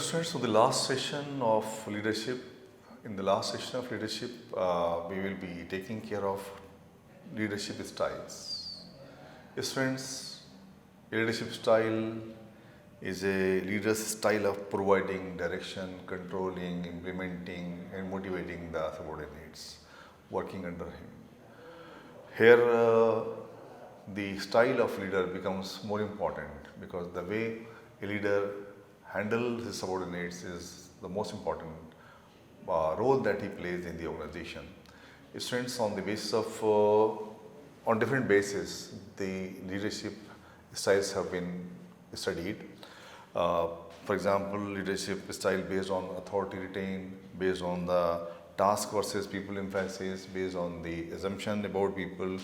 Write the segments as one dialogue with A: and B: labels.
A: Students, so the last session of leadership, we will be taking care of leadership styles. Students, leadership style is a leader's style of providing direction, controlling, implementing, and motivating the subordinates working under him. Here, the style of leader becomes more important because the way a leader handles his subordinates is the most important role that he plays in the organization. Students, on the basis of on different basis, the leadership styles have been studied. For example, leadership style based on authority retained, based on the task versus people emphasis, based on the assumption about people,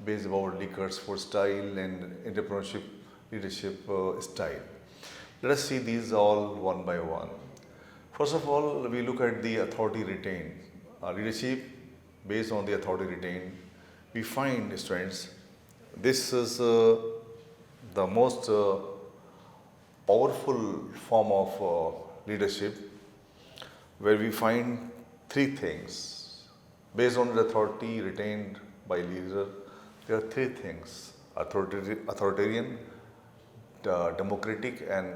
A: based about Likkert's for style and entrepreneurship leadership style. Let us see these all one by one. First of all, we look at the authority retained. Leadership based on the authority retained. We find, students, this is the most powerful form of leadership, where we find three things. Based on the authority retained by leader, there are three things: authoritarian, democratic, and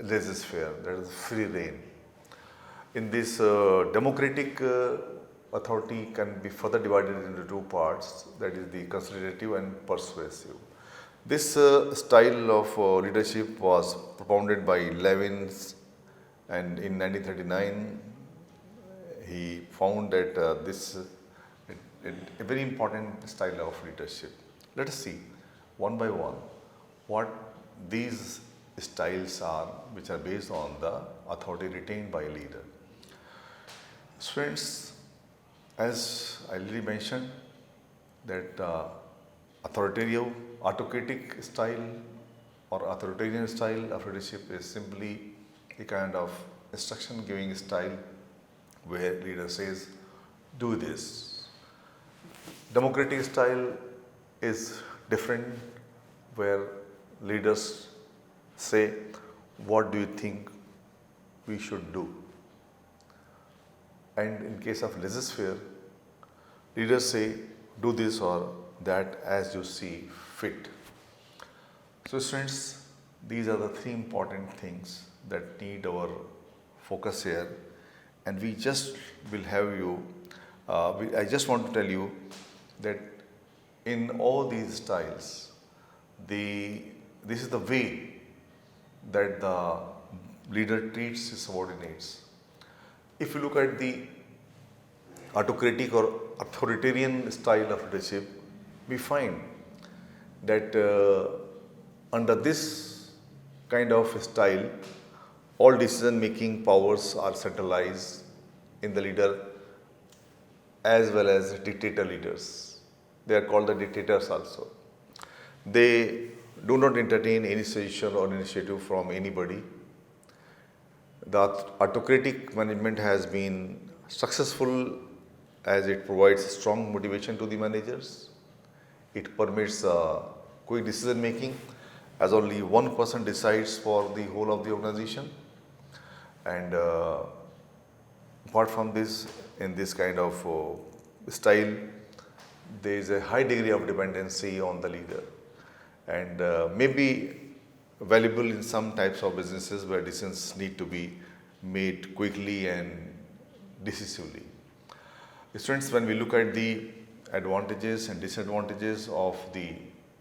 A: laissez-faire, that is free reign. In this democratic authority can be further divided into two parts, that is the consultative and persuasive. This style of leadership was propounded by Levin, and in 1939 he found that this a very important style of leadership. Let us see one by one what these styles are, which are based on the authority retained by a leader. Students, as I already mentioned, that authoritarian, autocratic style or authoritarian style of leadership is simply a kind of instruction giving style where leader says, do this. Democratic style is different, where leaders say, what do you think we should do? And in case of laissez-faire, leaders say, do this or that as you see fit. So students, these are the three important things that need our focus here, and we just will have you, I just want to tell you that in all these styles, this is the way that the leader treats his subordinates. If you look at the autocratic or authoritarian style of leadership, we find that under this kind of style, all decision making powers are centralized in the leader, as well as dictator leaders. They are called the dictators also. They do not entertain any suggestion or initiative from anybody. The autocratic management has been successful as it provides strong motivation to the managers. It permits quick decision making, as only one person decides for the whole of the organization. And apart from this, in this kind of style, there is a high degree of dependency on the leader, and may be valuable in some types of businesses where decisions need to be made quickly and decisively. Students, when we look at the advantages and disadvantages of the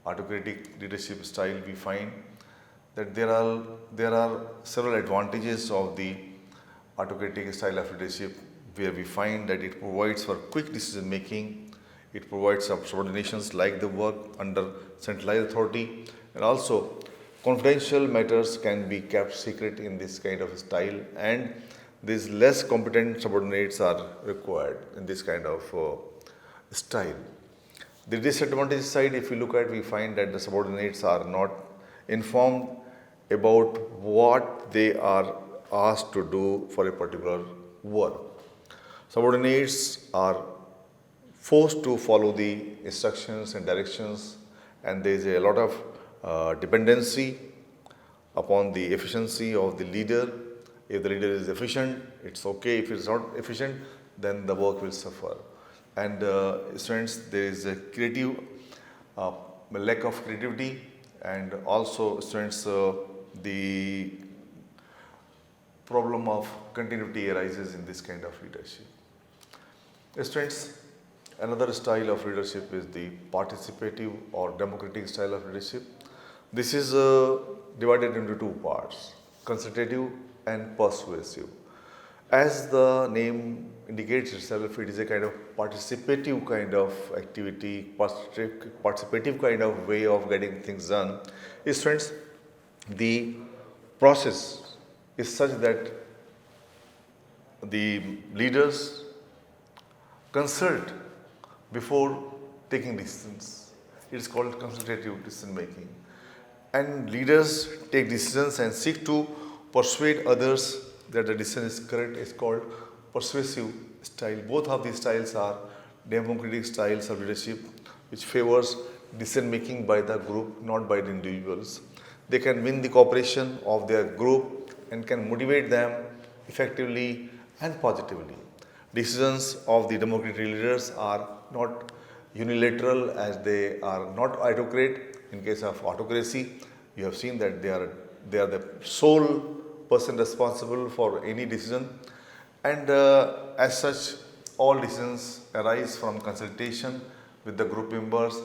A: autocratic leadership style, we find that there are several advantages of the autocratic style of leadership, where we find that it provides for quick decision making, it provides subordinations like the work under centralized authority, and also confidential matters can be kept secret in this kind of style, and these less competent subordinates are required in this kind of style. The disadvantage side, if we look at, we find that the subordinates are not informed about what they are asked to do for a particular work. Subordinates are forced to follow the instructions and directions, and there is a lot of dependency upon the efficiency of the leader. If the leader is efficient, it's okay. If it's not efficient, then the work will suffer. And students, there is a creative lack of creativity, and also students, the problem of continuity arises in this kind of leadership. Students, another style of leadership is the participative or democratic style of leadership. This is divided into two parts, consultative and persuasive. As the name indicates itself, it is a kind of participative kind of activity, participative kind of way of getting things done. Students, the process is such that the leaders consult before taking decisions. It is called consultative decision making. And leaders take decisions and seek to persuade others that the decision is correct. It's called persuasive style. Both of these styles are democratic styles of leadership, which favors decision making by the group, not by the individuals. They can win the cooperation of their group and can motivate them effectively and positively. Decisions of the democratic leaders are not unilateral, as they are not autocrat. In case of autocracy, you have seen that they are the sole person responsible for any decision, and as such, all decisions arise from consultation with the group members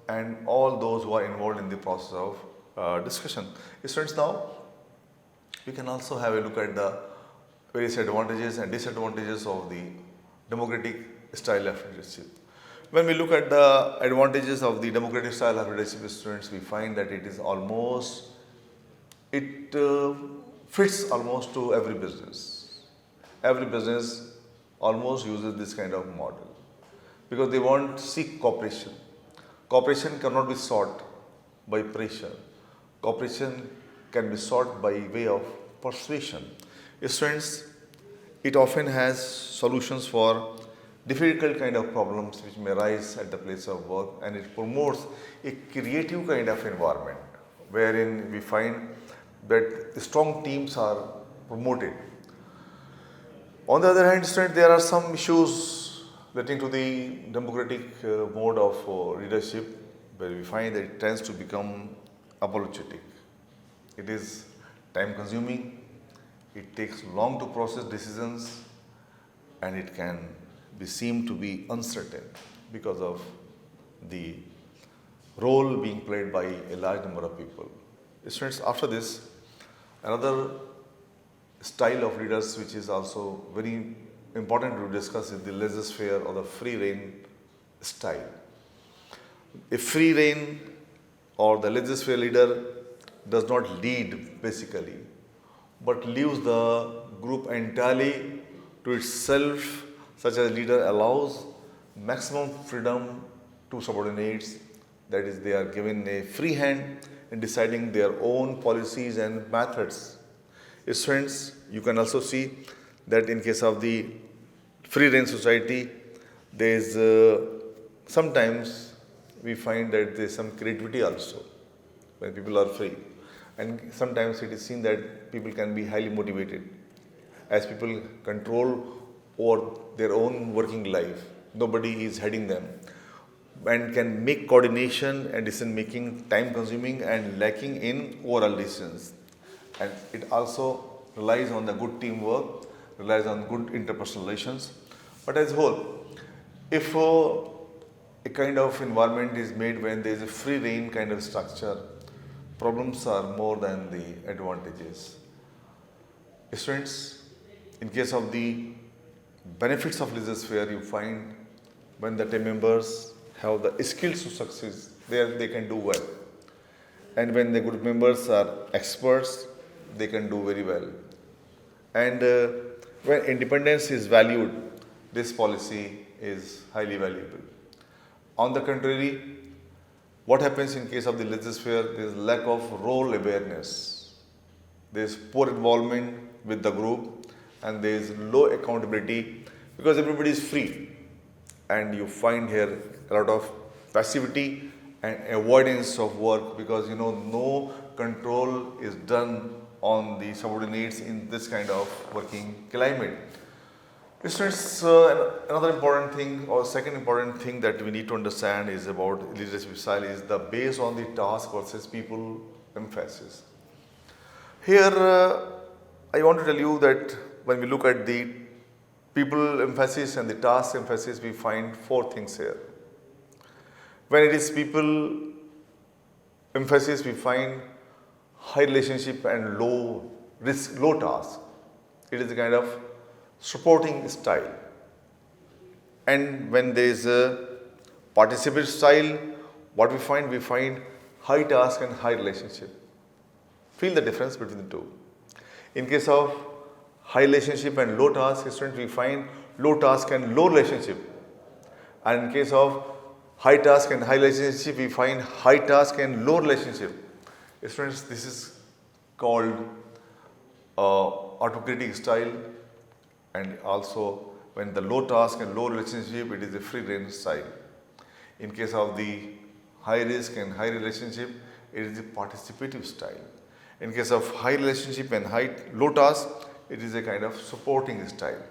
A: and all those who are involved in the process of discussion. Students, now we can also have a look at the various advantages and disadvantages of the democratic style of leadership. When we look at the advantages of the democratic style of leadership, students, we find that it fits almost to every business. Every business almost uses this kind of model because they want to seek cooperation. Cooperation cannot be sought by pressure. Cooperation can be sought by way of persuasion. Students, it often has solutions for difficult kind of problems which may arise at the place of work, and it promotes a creative kind of environment wherein we find that strong teams are promoted. On the other hand, students, there are some issues relating to the democratic mode of leadership where we find that it tends to become apologetic. It is time consuming, it takes long to process decisions, and it can be seen to be uncertain because of the role being played by a large number of people. Students, after this, another style of leaders which is also very important to discuss is the laissez-faire or the free rein style. A free rein or the laissez-faire leader does not lead basically, but leaves the group entirely to itself. Such a leader allows maximum freedom to subordinates, that is, they are given a free hand in deciding their own policies and methods. Students, you can also see that in case of the free rein society, there is sometimes we find that there is some creativity also when people are free, and sometimes it is seen that people can be highly motivated as people control over their own working life. Nobody is heading them and can make coordination and decision making time consuming and lacking in overall decisions. And it also relies on the good teamwork, relies on good interpersonal relations. But as a whole, if a kind of environment is made when there is a free rein kind of structure, problems are more than the advantages. Students, in case of the benefits of laissez-faire, you find when the team members have the skills to succeed, there they can do well. And when the group members are experts, they can do very well. And when independence is valued, this policy is highly valuable. On the contrary, what happens in case of the laissez-faire? There is lack of role awareness. There is poor involvement with the group, and there is low accountability because everybody is free. And you find here a lot of passivity and avoidance of work because no control is done on the subordinates in this kind of working climate. Students, another important thing or second important thing that we need to understand is about leadership style is the based on the task versus people emphasis. Here, I want to tell you that when we look at the people emphasis and the task emphasis, we find four things here. When it is people emphasis, we find high relationship and low risk, low task. It is a kind of supporting style. And when there is a participant style, what we find? We find high task and high relationship. Feel the difference between the two. In case of high relationship and low task, students, we find low task and low relationship. And in case of high task and high relationship, we find high task and low relationship. Students, this is called autocratic style, and also when the low task and low relationship, it is a free range style. In case of the high risk and high relationship, it is a participative style. In case of high relationship and low task, it is a kind of supporting style.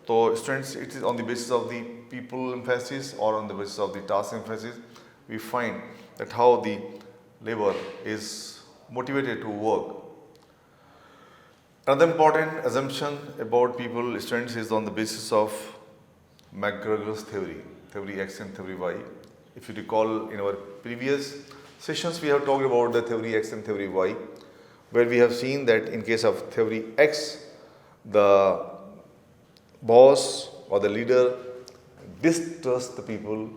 A: So students, it is on the basis of the people emphasis or on the basis of the task emphasis, we find that how the labor is motivated to work. Another important assumption about people, students, is on the basis of McGregor's theory, theory X and theory Y. If you recall, in our previous sessions, we have talked about the theory X and theory Y, where we have seen that in case of theory X, the boss or the leader distrusts the people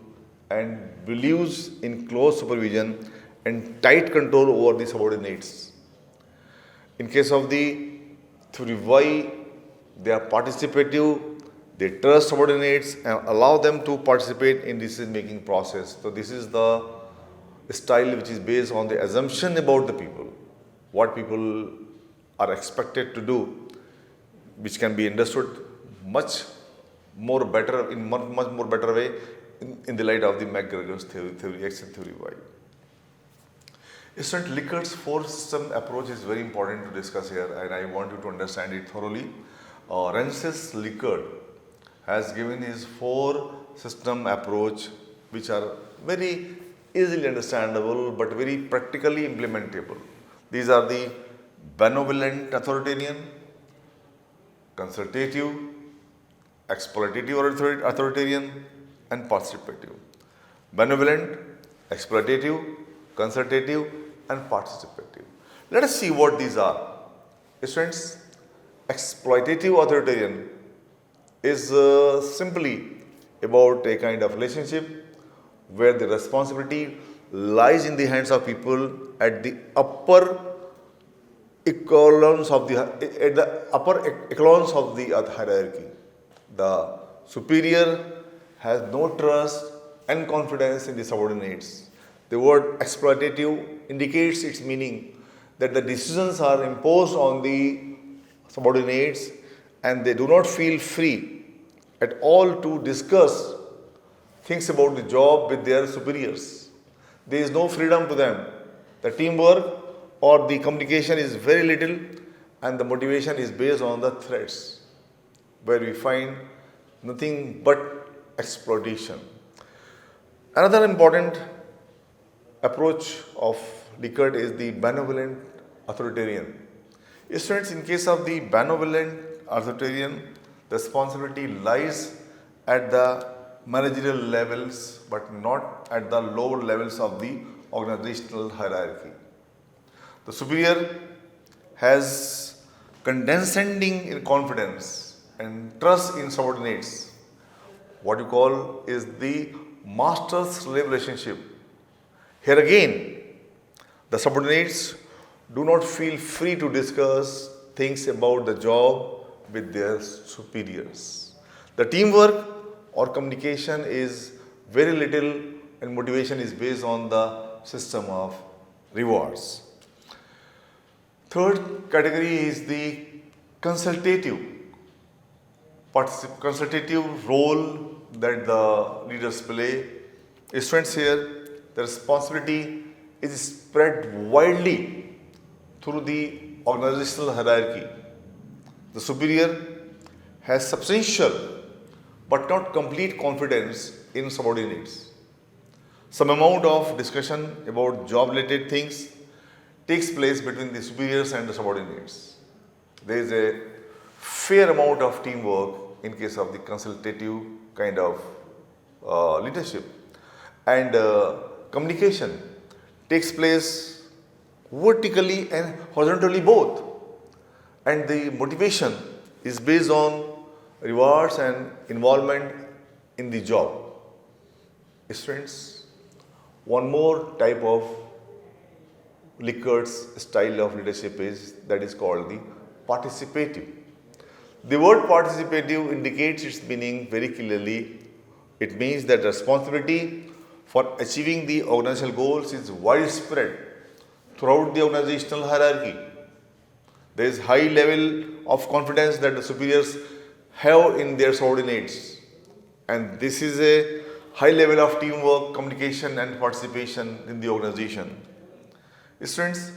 A: and believes in close supervision and tight control over the subordinates. In case of the theory Y, they are participative, they trust subordinates and allow them to participate in decision making process. So this is the style which is based on the assumption about the people, what people are expected to do, which can be understood much more better in much more better way in the light of the McGregor's theory X and theory Y. Student, Likkert's four system approach is very important to discuss here, and I want you to understand it thoroughly. Rensis Lickert has given his four system approach, which are very easily understandable but very practically implementable. These are the benevolent authoritarian, consultative, exploitative authoritarian, and participative. Benevolent, exploitative, consultative, and participative. Let us see what these are. Students, exploitative authoritarian is simply about a kind of relationship where the responsibility lies in the hands of people at the upper echelons of the hierarchy. The superior has no trust and confidence in the subordinates. The word exploitative indicates its meaning that the decisions are imposed on the subordinates and they do not feel free at all to discuss things about the job with their superiors. There is no freedom to them. The teamwork or the communication is very little and the motivation is based on the threats, where we find nothing but exploitation. Another important approach of Lickert is the benevolent authoritarian. Students, in case of the benevolent authoritarian, the responsibility lies at the managerial levels but not at the lower levels of the organizational hierarchy. The superior has condescending in confidence and trust in subordinates. What you call is the master-slave relationship. Here again, the subordinates do not feel free to discuss things about the job with their superiors. The teamwork or communication is very little and motivation is based on the system of rewards. Third category is the consultative role that the leaders play. Students, here the responsibility is spread widely through the organizational hierarchy. The superior has substantial but not complete confidence in subordinates. Some amount of discussion about job related things takes place between the superiors and the subordinates. There is a fair amount of teamwork in case of the consultative kind of leadership, and communication takes place vertically and horizontally both, and the motivation is based on rewards and involvement in the job. Students, one more type of Likkert's style of leadership is that is called the participative. The word participative indicates its meaning very clearly. It means that responsibility for achieving the organizational goals is widespread throughout the organizational hierarchy. There is high level of confidence that the superiors have in their subordinates, and this is a high level of teamwork, communication and participation in the organization. Students,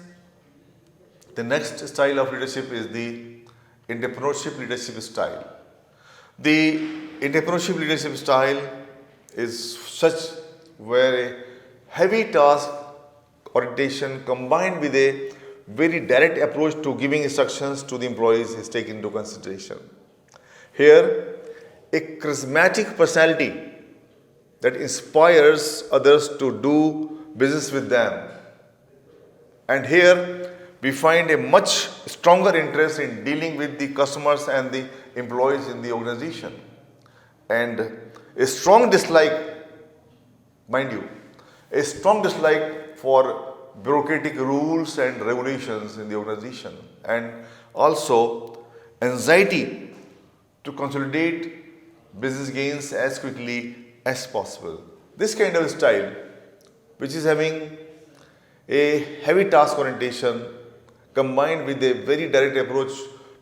A: the next style of leadership is the entrepreneurship leadership style. The entrepreneurship leadership style is such where a heavy task orientation combined with a very direct approach to giving instructions to the employees is taken into consideration. Here, a charismatic personality that inspires others to do business with them. And here, we find a much stronger interest in dealing with the customers and the employees in the organization, and a strong dislike, mind you, a strong dislike for bureaucratic rules and regulations in the organization, and also anxiety to consolidate business gains as quickly as possible. This kind of style, which is having a heavy task orientation combined with a very direct approach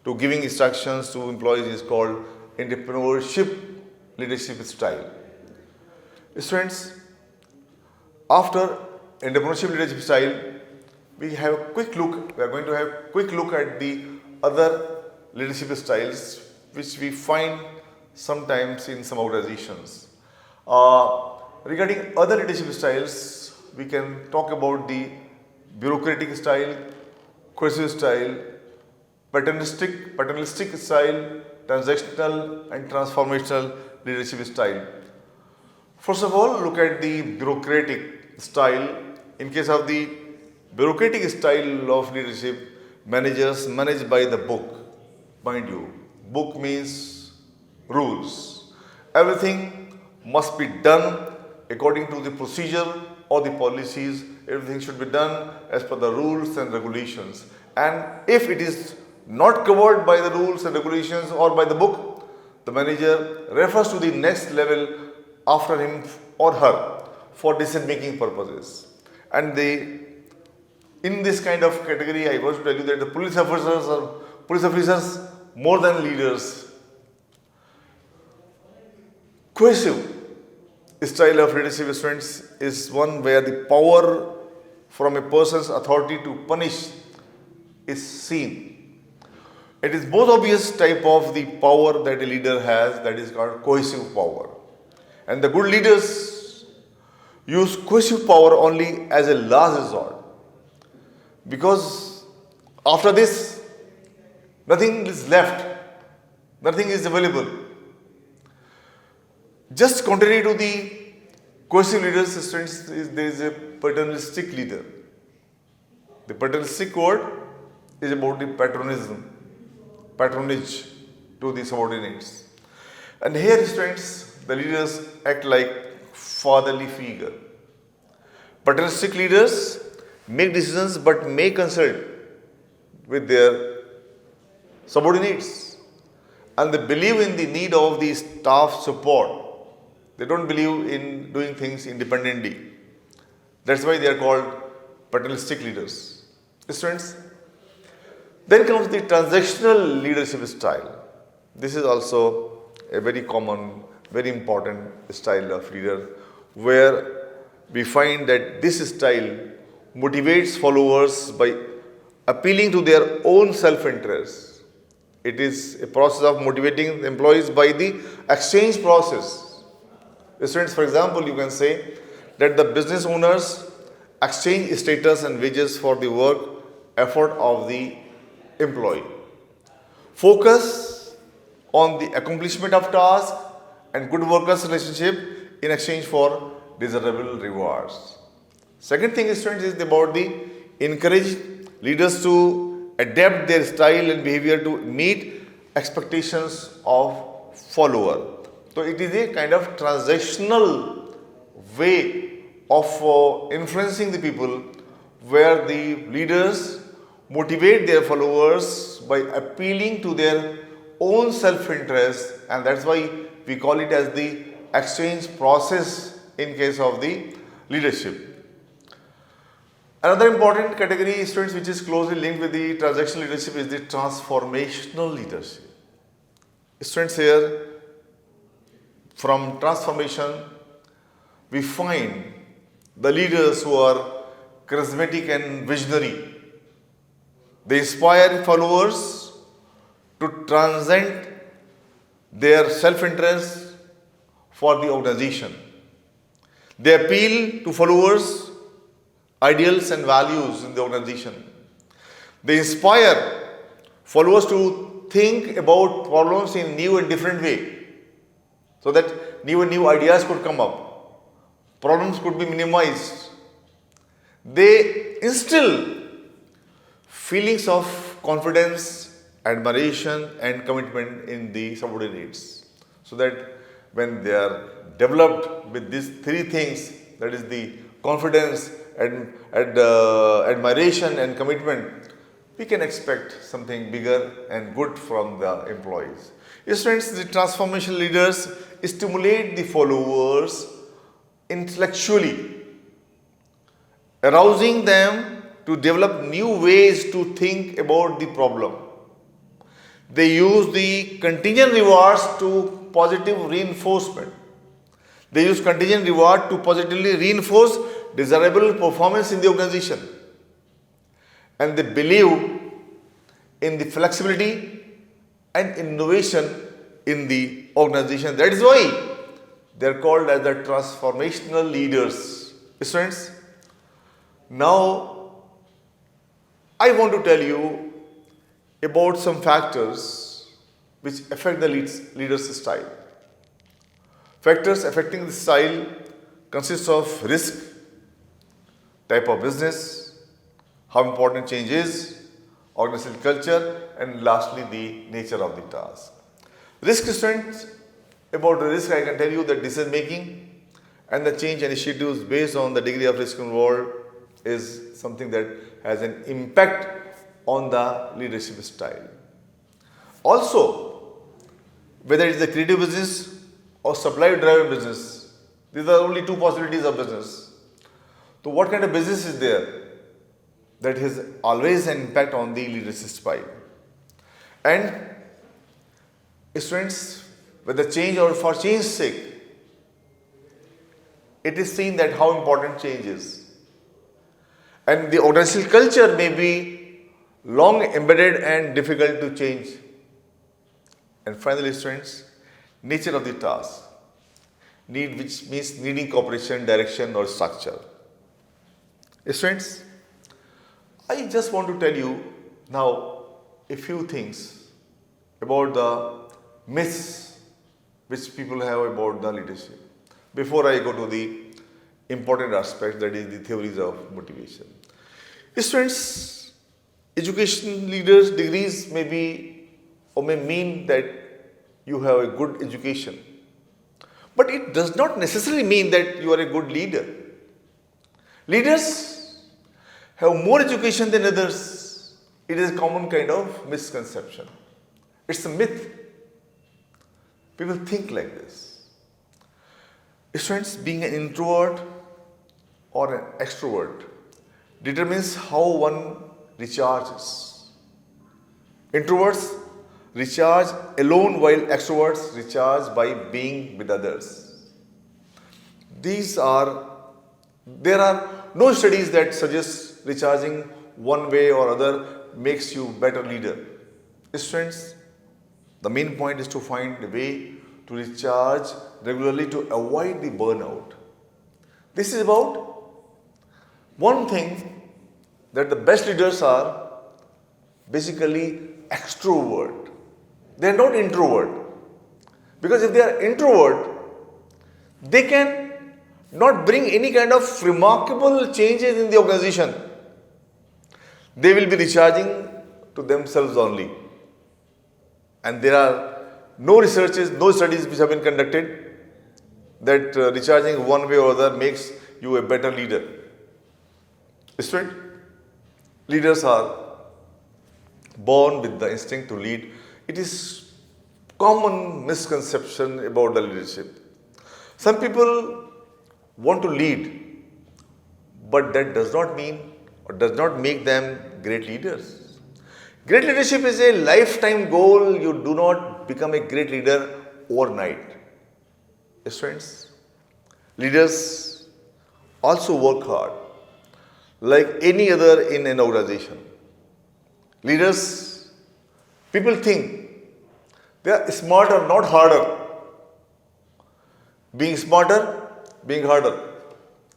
A: to giving instructions to employees, is called entrepreneurship leadership style. Students, after entrepreneurship leadership style, we are going to have a quick look at the other leadership styles which we find sometimes in some organizations. Regarding other leadership styles, we can talk about the bureaucratic style, coercive style, paternalistic style, transactional and transformational leadership style. First of all, look at the bureaucratic style. In case of the bureaucratic style of leadership, managers manage by the book. Mind you, book means rules. Everything must be done according to the procedure or the policies. Everything should be done as per the rules and regulations. And if it is not covered by the rules and regulations or by the book, the manager refers to the next level after him or her for decision making purposes. And in this kind of category, I want to tell you that the police officers are more than leaders. Coercive style of leadership, students, is one where the power from a person's authority to punish is seen. It is most obvious type of the power that a leader has, that is called coercive power. And the good leaders use coercive power only as a last resort, because after this, nothing is left, nothing is available. Just contrary to the coercive leaders, students, there is a paternalistic leader. The paternalistic word is about the patronage to the subordinates. And here, students, the leaders act like fatherly figure. Paternalistic leaders make decisions but may consult with their subordinates, and they believe in the need of the staff support. They don't believe in doing things independently. That's why they are called paternalistic leaders. Students, then comes the transactional leadership style. This is also a very common, very important style of leader, where we find that this style motivates followers by appealing to their own self-interest. It is a process of motivating the employees by the exchange process. Students, for example, you can say that the business owners exchange status and wages for the work effort of the employee. Focus on the accomplishment of task and good workers relationship in exchange for desirable rewards. Second thing, students, is about the encourage leaders to adapt their style and behavior to meet expectations of follower. So it is a kind of transactional way of influencing the people, where the leaders motivate their followers by appealing to their own self-interest, and that's why we call it as the exchange process in case of the leadership. Another important category, students, which is closely linked with the transactional leadership, is the transformational leadership. Students, here from transformation we find the leaders who are charismatic and visionary. They inspire followers to transcend their self-interest for the organization. They appeal to followers' ideals and values in the organization. They inspire followers to think about problems in a new and different way, so that new ideas could come up, problems could be minimized. They instill feelings of confidence, admiration and commitment in the subordinates, so that when they are developed with these three things, that is the confidence, admiration and commitment, we can expect something bigger and good from the employees. Students, the transformation leaders stimulate the followers intellectually, arousing them to develop new ways to think about the problem. They use the contingent rewards to positive reinforcement. They use contingent reward to positively reinforce desirable performance in the organization. And they believe in the flexibility and innovation in the organization. That is why they are called as the transformational leaders. Students, now I want to tell you about some factors which affect the leader's style. Factors affecting the style consist of risk, type of business, how important change is, organizational culture, and lastly the nature of the task. Risk, students, about the risk I can tell you that decision making and the change initiatives based on the degree of risk involved is something that has an impact on the leadership style. Also, whether it is a creative business or supply driven business, these are only two possibilities of business. So what kind of business is there? That has always an impact on the leadership style. And students, whether change or for change's sake, it is seen that how important change is. And the organizational culture may be long embedded and difficult to change. And finally, students, nature of the task, which means needing cooperation, direction or structure. Students, I just want to tell you now a few things about the myths which people have about the leadership before I go to the important aspect, that is the theories of motivation. Students, education leaders degrees may be or may mean that you have a good education, but it does not necessarily mean that you are a good leader. Leaders have more education than others. It is a common kind of misconception. It's a myth. People think like this. Students, being an introvert or an extrovert determines how one recharges. Introverts recharge alone while extroverts recharge by being with others. There are no studies that suggest recharging one way or other makes you better leader. Students, the main point is to find a way to recharge regularly to avoid the burnout. This is about one thing that the best leaders are basically extrovert. They are not introvert. Because if they are introvert, they can not bring any kind of remarkable changes in the organization. They will be recharging to themselves only. And there are no researches, no studies which have been conducted that recharging one way or other makes you a better leader. Student, leaders are born with the instinct to lead. It is common misconception about the leadership. Some people want to lead, but that does not mean or does not make them great leaders. Great leadership is a lifetime goal. You do not become a great leader overnight. Yes, friends, leaders also work hard like any other in an organization. Leaders, people think they are smarter, not harder. Being smarter, being harder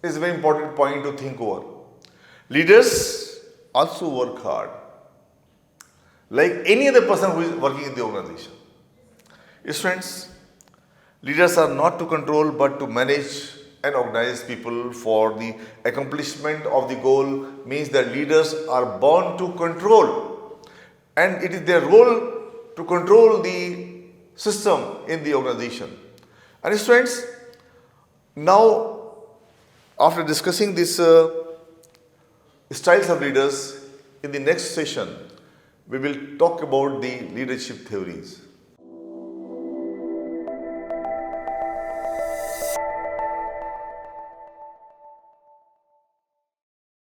A: is a very important point to think over. Leaders also work hard like any other person who is working in the organization. Yes, friends, leaders are not to control but to manage and organize people for the accomplishment of the goal. Means that leaders are born to control, and it is their role to control the system in the organization. And students, now after discussing this styles of leaders, in the next session we will talk about the leadership theories.